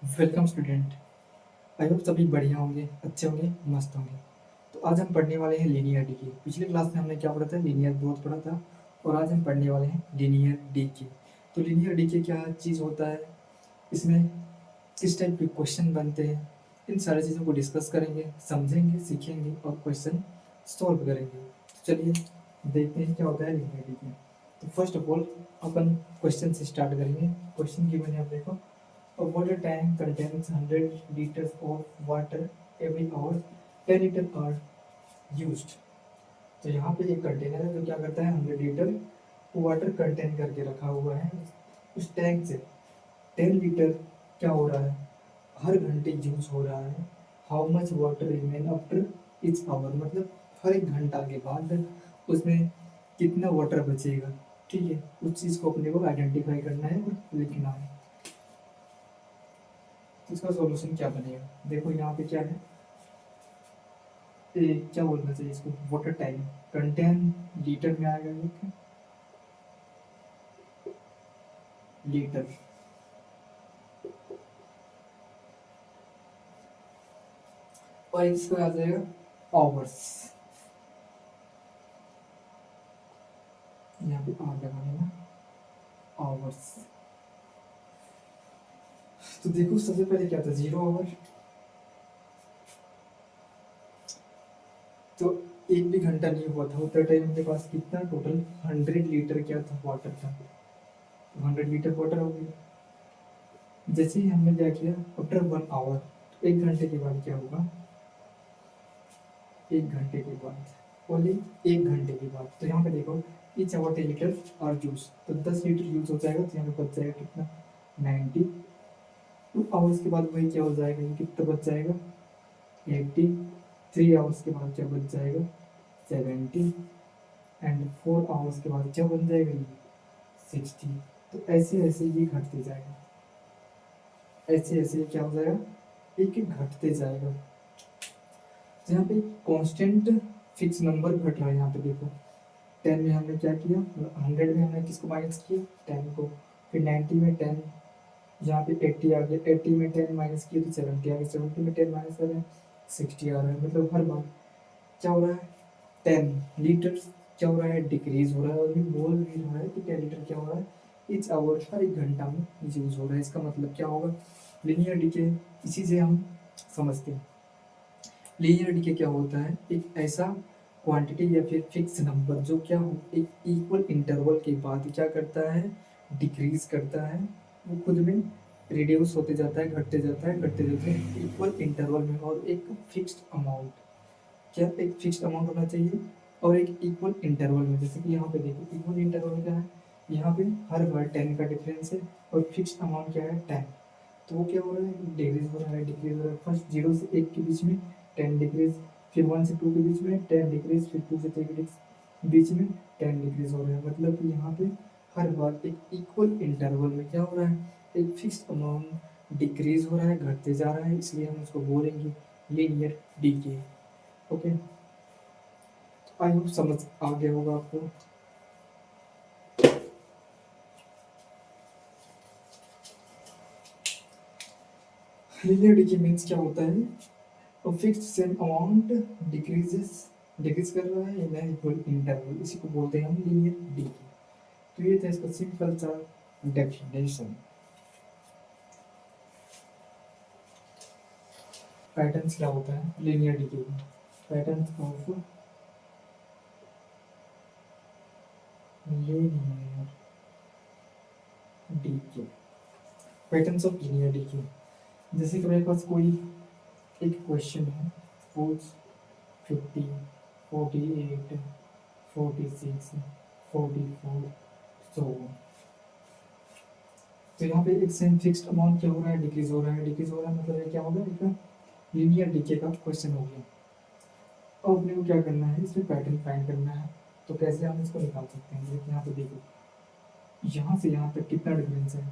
Welcome student. I hope सभी बढ़िया होंगे, अच्छे होंगे, मस्त होंगे। तो आज हम पढ़ने वाले हैं लीनियर डी के। पिछले क्लास में हमने क्या पढ़ा था? लीनियर ग्रोथ पढ़ा था। और आज हम पढ़ने वाले हैं लीनियर डी के। तो लीनियर डी के क्या चीज़ होता है, इसमें किस टाइप के क्वेश्चन बनते हैं, इन सारी चीज़ों को डिस्कस करेंगे, समझेंगे, सीखेंगे और क्वेश्चन सॉल्व करेंगे। तो चलिए देखते हैं क्या होता है लीनियर डी के। तो first of all upon question से स्टार्ट करेंगे। क्वेश्चन की मैंने आप देखो, a water tank contains 100 liters of water every hour. 10 litre are used. तो यहाँ पे एक कंटेनर है जो क्या करता है, 100 लीटर वाटर कंटेन करके रखा हुआ है। उस टैंक से 10 लीटर क्या हो रहा है, हर घंटे यूज हो रहा है। How much water remain after each hour, मतलब हर एक घंटा के बाद उसमें कितना वाटर बचेगा। ठीक है, उस चीज़ को अपने को आइडेंटिफाई करना है और लिखना है। तो इसका सॉल्यूशन क्या बनेगा, देखो यहाँ पे क्या है, क्या बोलना चाहिए इसको, वाटर टैंक कंटेन लीटर में आएगा, एक लीटर। और इसको आ जाएगा आवर्स, यहाँ पे आर लगा देना, आवर्स। तो देखो सबसे पहले क्या था, 0 आवर। तो एक भी घंटा नहीं हुआ था उतना टाइम के पास कितना टोटल 100 लीटर क्या था, वाटर था। तो 100 लीटर वाटर हो गया। जैसे ही हमने क्या किया, आफ्टर 1 आवर, एक घंटे के बाद क्या होगा, एक घंटे के बाद, ओनली एक घंटे के बाद। तो यहाँ पे देखो, ईच आवर 10 लीटर और जूस, तो 10 लीटर यूज हो जाएगा। तो यहाँ पे बच जाएगा कितना, 90। 2 आवर्स के बाद वही क्या हो जाएगा, ये कितना बच जाएगा, 80। 3 आवर्स के बाद क्या बच जाएगा, 70। एंड 4 आवर्स के बाद क्या बन जाएगा, ये 60। तो ऐसे ऐसे ये घटते जाएगा, ऐसे ऐसे ये क्या हो जाएगा, एक एक घटते जाएगा। तो यहाँ पे कांस्टेंट फिक्स नंबर घट रहा है। यहाँ पे देखो 10 में हमने क्या किया, 100 में हमने किसको माइनस किया, 10 को। फिर 90 में 10, यहाँ पे 80 आ गया, 80 में 10 माइनस किया तो 70 आ गया, 70 में 10 माइनस कर रहे हैं, 60 आ रहा है। मतलब हर बार क्या हो रहा है, 10 लीटर क्या हो रहा है, डिक्रीज हो रहा है। और ये बोल भी रहा है कि 10 लीटर क्या हो रहा है, इच आवर, हर एक घंटा में यूज हो रहा है। इसका मतलब क्या होगा, लीनियर डीके। इसी से हम समझते हैं लीनियर डीके क्या होता है, एक ऐसा क्वांटिटी या फिर फिक्स नंबर जो क्या हो, एक इक्वल इंटरवल के बाद क्या करता है, डिक्रीज करता है। वो खुद में रिड्यूस होते जाता है, घटते जाता है, घटते जाता है इक्वल इंटरवल में। और एक फिक्स्ड अमाउंट, क्या एक फिक्स्ड अमाउंट होना चाहिए और एक इक्वल इंटरवल में। जैसे कि यहाँ पे देखो, इक्वल इंटरवल में क्या है, यहाँ पे हर बार 10 का डिफरेंस है और फिक्स्ड अमाउंट क्या है, 10। तो वो क्या हो रहा है, डिक्रीज हो रहा है, डिक्रीज हो रहा है। फर्स्ट 0 से 1 के बीच में 10 डिक्रीज, फिर 1 से 2 के बीच में 10 डिक्रीज, फिर 2 से 3 के बीच में 10 डिक्रीज हो रहा है। मतलब कि यहाँ पे हर बार एक इक्वल इंटरवल में क्या हो रहा है, एक फिक्स्ड अमाउंट डिक्रीज हो रहा है, घटते जा रहा है। इसलिए हम उसको बोलेंगे linear decay. Okay, I hope समझ आ गया होगा आपको। लीनियर डीके मीन्स क्या होता है, तो fixed same amount decreases, decrease कर रहा है इन एन इक्वल इंटरवल, इसी को बोलते हैं हम लीनियर डीके। तो ये था इसका सिंपल सा डेफिनेशन। पैटर्न्स क्या होता है लीनियर डीके का, patterns of linear decay, patterns of linear decay. जैसे कि मेरे पास कोई एक क्वेश्चन है, सपोज 50, 48, 46, 44, सो। तो यहाँ पे एक सेम फिक्स्ड अमाउंट क्या हो रहा है, डिक्रीज हो रहा है, डिक्रीज हो रहा है। मतलब ये क्या होगा, एक लीनियर डीके का क्वेश्चन हो गया। अब अपने को क्या करना है, इसमें पैटर्न फाइंड करना है। तो कैसे हम इसको निकाल सकते हैं, जैसे यहाँ पे देखो, यहाँ से यहाँ तक कितना डिफरेंस है,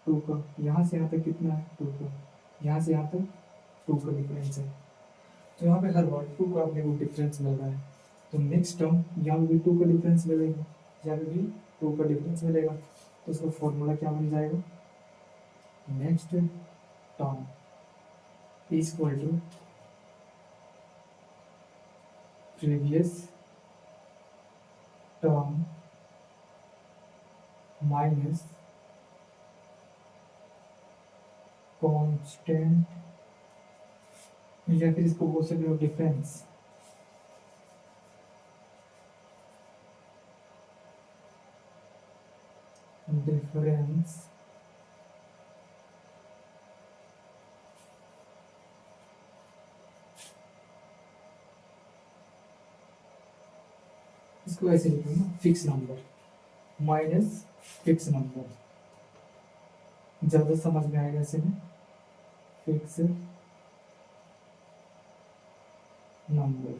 2 का। यहाँ से यहाँ तक कितना है, 2 का। यहाँ से यहाँ तक 2 का डिफरेंस है। तो यहाँ पे हर बार 2 का अपने को डिफरेंस मिल रहा है। तो नेक्स्ट टर्म यहाँ पे भी 2 का डिफरेंस मिलेगा, यहाँ पे भी 2 का डिफरेंस मिलेगा। तो उसका फॉर्मूला क्या बन जाएगा, next term is equal to previous term minus constant, या फिर इसको बोल सकते हो डिफरेंस डिफरेंस इसको ऐसे लिखो ना, fix number minus fix number, ज्यादा समझ में आएगा ऐसे में। फिक्स नंबर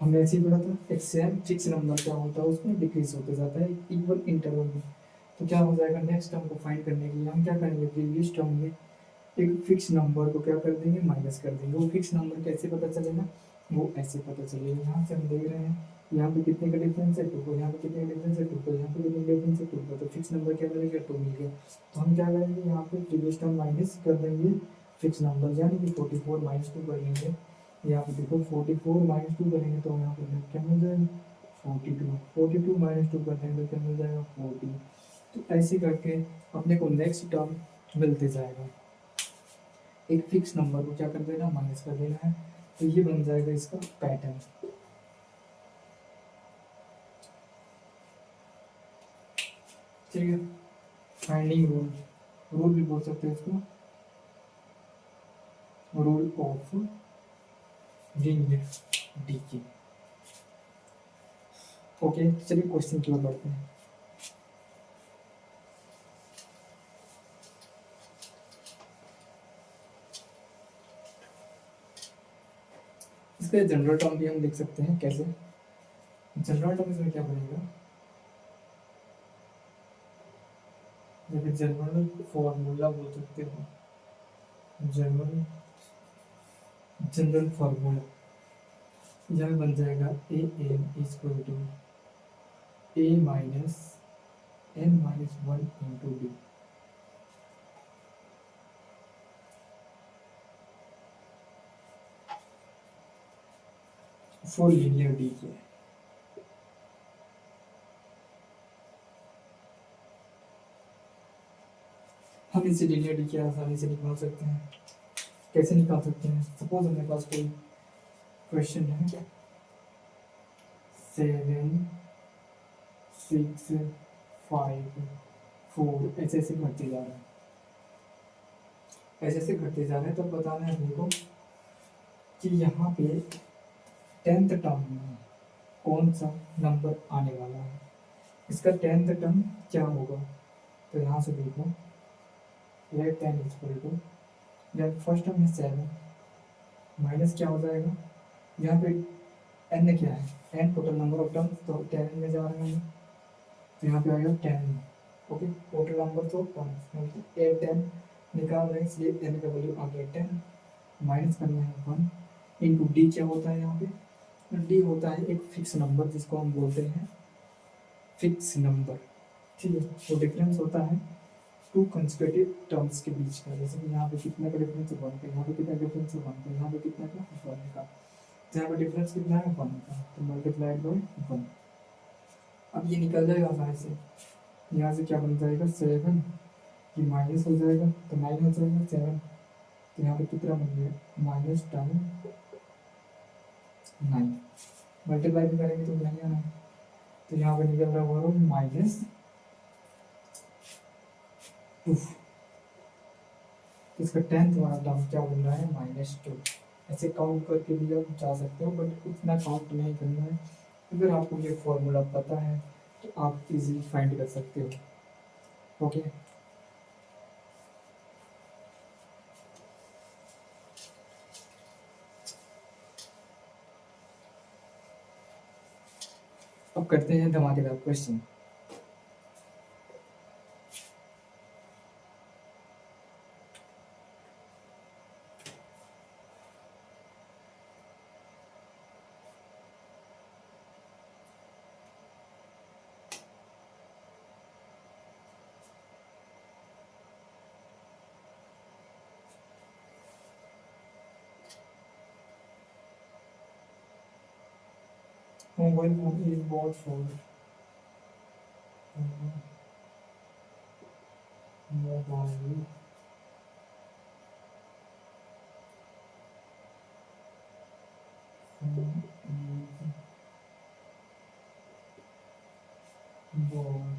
हमने ऐसे ही पढ़ा था, एक्सएम फिक्स नंबर क्या होता है, उसमें डिक्रीज होते जाता है इक्वल इंटरवल में। तो क्या हो जाएगा, नेक्स्ट टर्म को फाइंड करने के लिए हम क्या करेंगे, प्रीवियस टर्म में एक फिक्स नंबर को क्या कर देंगे, माइनस कर देंगे। वो फिक्स नंबर कैसे पता चलेगा, वो ऐसे पता चलेगा। यहाँ से हम देख रहे हैं यहाँ पे कितने का डिफरेंस है, टू को, यहाँ पे कितने का डिफरेंस है, टू को, यहाँ पे कितने का डिफरेंस है, टू को। तो फिक्स नंबर क्या मिलेगा, टू मिल गया। तो हम क्या करेंगे, यहाँ पे प्रीवियस टर्म माइनस कर देंगे फिक्स नंबर, यानी कि 44 माइनस टू कर लेंगे। यहाँ पे देखो 44 माइनस टू करेंगे तो यहाँ पे क्या मिल जाएगा, 42। 42 माइनस टू कर देंगे तो क्या मिल जाएगा, 40। तो ऐसे करके अपने को नेक्स्ट टर्म मिलते जाएगा। एक फिक्स नंबर को क्या कर देना, माइनस कर देना है। तो ये बन जाएगा इसका पैटर्न। ठीक है, फाइंडिंग रूल, रूल भी बोल सकते हैं इसको, rule of linear decay. Okay, चलिए क्वेश्चन की ओर बढ़ते हैं। इसका जनरल टर्म भी हम लिख सकते हैं। कैसे जनरल टर्म, इसमें क्या बनेगा, या फिर जनरल फॉर्मूला बोल सकते हो, जनरल जनरल फॉर्मूला यहाँ बन जाएगा A N is equal to A minus N minus one into D. For linear D के हम इसे लीनियर डी के आसानी से निकाल सकते हैं। कैसे निकाल सकते हैं, सपोज हमारे पास कोई क्वेश्चन है, 7 6 5 4 ऐसे ऐसे घटते जा रहे हैं, ऐसे ऐसे घटते जा रहे हैं। तो बताना है अपने को कि यहाँ पे 10th टर्म में कौन सा नंबर आने वाला है, इसका 10th टर्म क्या होगा। तो यहाँ से देखो, लेट 10 इक्वल टू, जब फर्स्ट टर्म है 7 माइनस क्या हो जाएगा, यहाँ पे n क्या है, n total number of terms, तो 10 में जा रहे हैं, तो यहाँ पे आएगा 10। Okay, total number of terms 8 10 निकाल रहे हैं, इसलिए n का वैल्यू आ गया 10, माइनस करना है 1 इंटू डी। क्या होता है यहाँ पे, डी होता है एक फिक्स नंबर जिसको हम बोलते हैं फिक्स नंबर। ठीक है, वो डिफरेंस होता है टू कंसेक्यूटिव टर्म्स के बीच का। जैसे कि यहाँ पे कितना का डिफरेंस है 1 का, यहाँ पे कितना डिफरेंस है 1 का, यहाँ पे कितना का 1 का, यहाँ पे डिफरेंस कितना है 1 का, तो मल्टीप्लाइड बाय 1। अब ये निकल जाएगा आसानी से, यहाँ से क्या बन जाएगा 7, ये माइनस हो जाएगा तो 9 हो जाएगा 7, तो यहाँ पे कितना बन गया माइनस 9। मल्टीप्लाई भी करेंगे तो नहीं आना, तो यहाँ पे निकल रहा होगा -2। इसका 10th वाला टर्म क्या बन रहा है -2। ऐसे काउंट करके भी आप जा सकते हो, बट उतना काउंट नहीं करना है। अगर आपको ये फॉर्मूला पता है तो आप इजीली फाइंड कर सकते हो। ओके, अब करते हैं धमाकेदार question. Mobile phone is bought for mobile phone is bought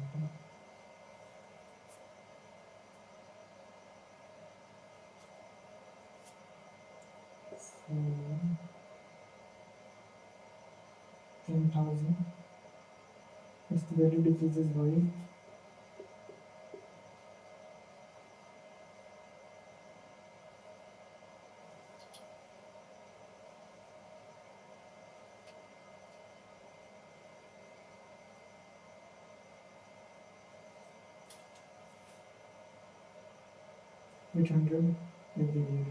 for 10,000. Its value decreases by 800 every year.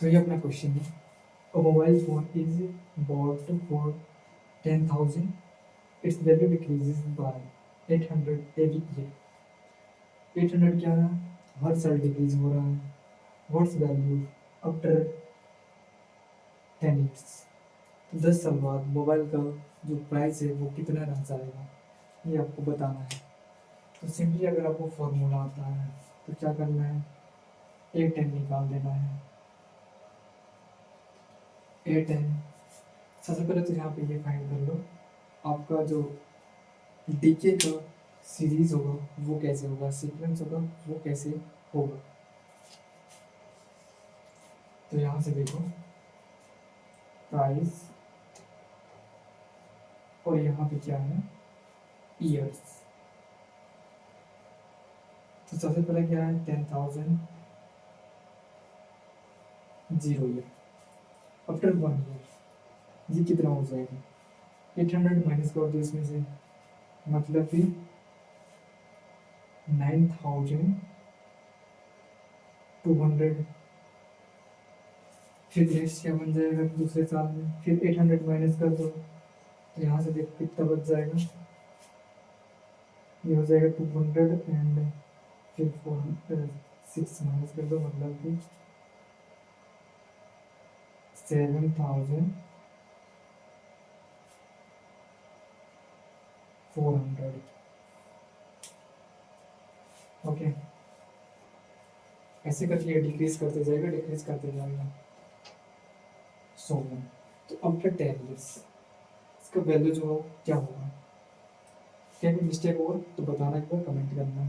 तो ये अपना क्वेश्चन है. A mobile phone is bought for 10,000. Its value decreases by 800 every year. 800 क्या है? हर साल डिक्रीज हो रहा है. What's value after 10 years? तो 10 साल बाद मोबाइल का जो प्राइस है वो कितना रह जाएगा, ये आपको बताना है. तो सिंपली अगर आपको फॉर्मूला आता है तो क्या करना है, A10 निकाल देना है. A10 सबसे पहले तो यहाँ पे ये फाइंड कर लो आपका जो डीके का सीरीज होगा वो कैसे होगा, सीक्वेंस होगा वो कैसे होगा. तो यहाँ से देखो प्राइस और यहाँ पे क्या है, ईयर्स. तो सबसे पहले क्या है 10,000 0 ईयर आफ्टर 1 ईयर, ये कितना हो जाएगा 800 माइनस कर दो इसमें से, मतलब कि 9,200. फिर नेक्स्ट क्या बन जाएगा दूसरे साल में, फिर 800 माइनस कर दो तो यहाँ से देखो कितना बच जाएगा, ये हो जाएगा 200 एंड फिर 6 माइनस कर दो मतलब कि 7,400. ओके, ऐसे करके डिक्रीज करते जाएगा, डिक्रीज करते जाएगा. सो तो आफ्टर 10 ईयर्स इसका वैल्यू जो क्या होगा, क्या भी मिस्टेक होगा तो बताना, एक बार कमेंट करना.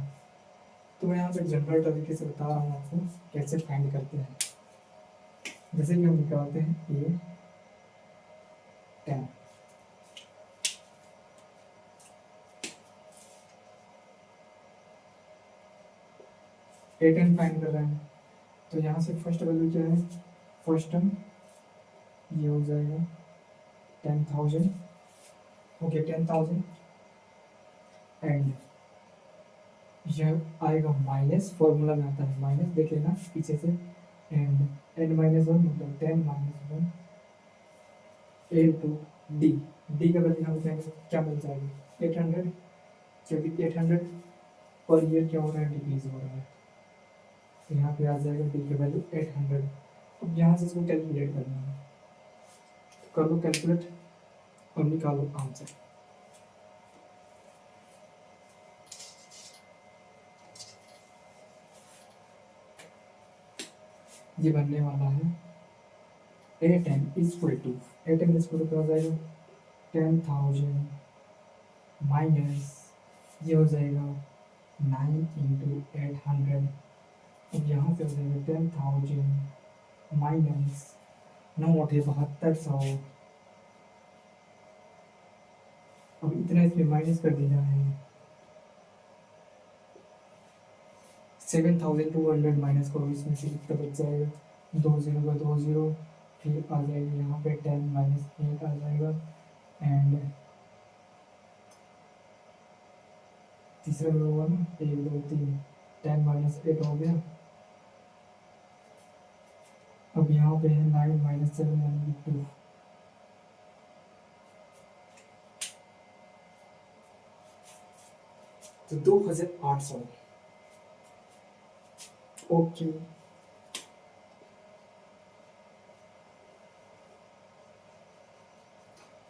तो मैं यहाँ पे जनरल तरीके से बता रहा हूँ आपको कैसे फाइंड करते हैं. जैसे कि हम निकालते हैं A10. A10 फाइंड कर रहे हैं तो यहाँ से फर्स्ट वैल्यू क्या है फर्स्ट टर्म ये हो जाएगा 10,000, ओके 10,000, एंड यह आएगा माइनस, फॉर्मूला में आता है माइनस, देख लेना पीछे से, एंड n-1 मतलब 10 - 1 into d, d का वैल्यू हम कहेंगे क्या मिल जाएगी 800, क्योंकि 800 पर ईयर क्या हो रहा है, डिक्रीज हो रहा है, तो यहाँ पे आ जाएगा d की वैल्यू 800। अब यहाँ से इसको कैलकुलेट करना है, तो कर लो कैलकुलेट और निकालो आंसर। ये बनने वाला है 8m equal to, 8m equal to क्या हो जाएगा 10,000 माइनस ये हो जाएगा 9 into 800, अब यहाँ से हो जाएगा 10,000 माइनस 9×7200, अब इतना इसमें माइनस कर देना है 7,200 माइनस करो, इसमें से कितना बच जाएगा 2 0 का 2 0, फिर आ जाएगा यहाँ पे 10 - 8 आ जाएगा, एंड तीसरा में होगा ना 1 2 3, 10 - 8 हो गया, अब यहाँ पे है 9 - 7 यानी कि 2, तो 2,800। ओके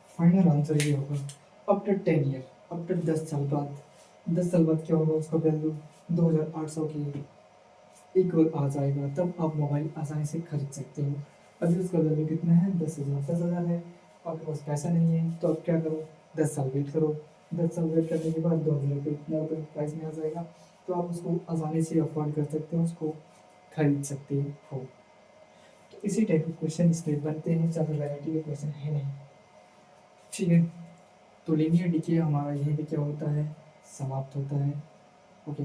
फाइनल आंसर ये होगा आफ्टर 10 ईयर, आफ्टर 10 साल बाद, 10 साल बाद क्या होगा उसका वैल्यू 2,800 की इक्वल आ जाएगा, तब आप मोबाइल आसानी से खरीद सकते हो। अभी उसका वैल्यू कितना है 10,000, 10,000 है, आपके पास पैसा नहीं है तो आप क्या करो 10 साल वेट करो, 10 साल वेट करने के बाद 2,000 रुपये इतना रुपये प्राइस में आ जाएगा, तो आप उसको आसानी से अफोर्ड कर सकते हो, उसको खरीद सकते हो। तो इसी टाइप के क्वेश्चन इसमें बनते हैं, ज़्यादा वैरायटी के क्वेश्चन है नहीं, ठीक है। तो लीनियर डीके हमारा यहीं पे क्या होता है, समाप्त होता है, ओके।